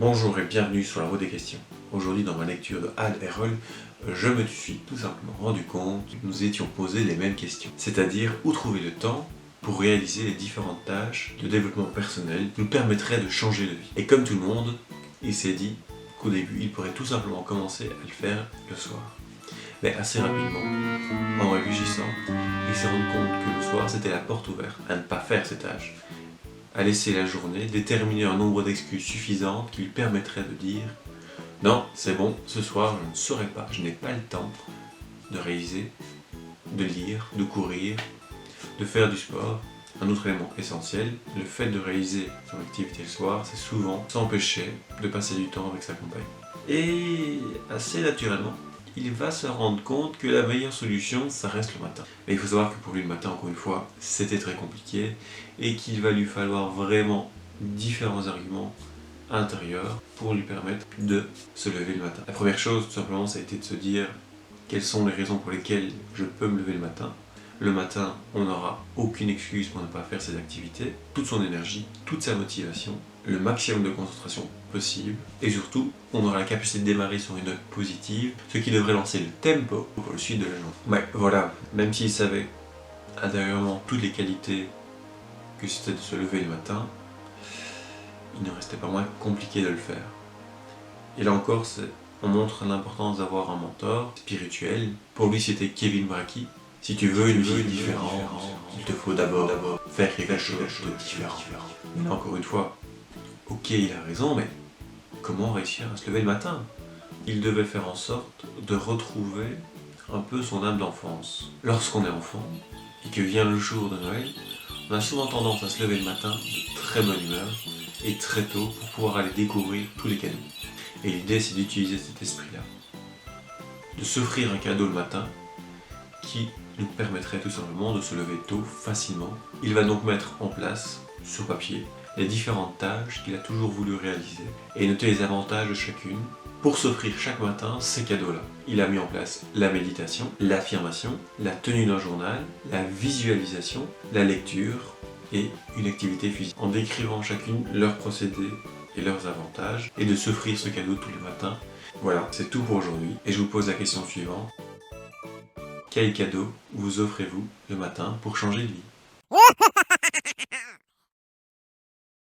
Bonjour et bienvenue sur la roue des questions. Aujourd'hui dans ma lecture de Anne Errol, je me suis tout simplement rendu compte que nous étions posés les mêmes questions. C'est-à-dire où trouver le temps pour réaliser les différentes tâches de développement personnel qui nous permettraient de changer de vie. Et comme tout le monde, il s'est dit qu'au début il pourrait tout simplement commencer à le faire le soir. Mais assez rapidement, en réfléchissant, il s'est rendu compte que le soir c'était la porte ouverte à ne pas faire ces tâches, à laisser la journée déterminer un nombre d'excuses suffisantes qui lui permettraient de dire « Non, c'est bon, ce soir je ne saurais pas, je n'ai pas le temps de réaliser, de lire, de courir, de faire du sport. » Un autre élément essentiel, le fait de réaliser son activité le soir, c'est souvent s'empêcher de passer du temps avec sa compagne. Et assez naturellement, il va se rendre compte que la meilleure solution, ça reste le matin. Mais il faut savoir que pour lui le matin, encore une fois, c'était très compliqué et qu'il va lui falloir vraiment différents arguments intérieurs pour lui permettre de se lever le matin. La première chose, tout simplement, ça a été de se dire quelles sont les raisons pour lesquelles je peux me lever le matin. Le matin, on n'aura aucune excuse pour ne pas faire ses activités, toute son énergie, toute sa motivation, le maximum de concentration possible, et surtout, on aura la capacité de démarrer sur une note positive, ce qui devrait lancer le tempo pour le suite de la journée. Ouais, voilà, même s'il savait intérieurement toutes les qualités que c'était de se lever le matin, il ne restait pas moins compliqué de le faire. Et là encore, on montre l'importance d'avoir un mentor spirituel. Pour lui, c'était Kevin Brachy. Si tu veux une vie différente, il te faut d'abord faire quelque chose de différent. Mais là, encore une fois, ok, il a raison, mais comment réussir à se lever le matin? Il devait faire en sorte de retrouver un peu son âme d'enfance. Lorsqu'on est enfant, et que vient le jour de Noël, on a souvent tendance à se lever le matin de très bonne humeur, et très tôt pour pouvoir aller découvrir tous les cadeaux. Et l'idée, c'est d'utiliser cet esprit-là, de s'offrir un cadeau le matin qui nous permettrait tout simplement de se lever tôt, facilement. Il va donc mettre en place, sur papier, les différentes tâches qu'il a toujours voulu réaliser et noter les avantages de chacune pour s'offrir chaque matin ces cadeaux-là. Il a mis en place la méditation, l'affirmation, la tenue d'un journal, la visualisation, la lecture et une activité physique. En décrivant chacune leurs procédés et leurs avantages et de s'offrir ce cadeau tous les matins. Voilà, c'est tout pour aujourd'hui et je vous pose la question suivante. Quel cadeau vous offrez-vous le matin pour changer de vie ?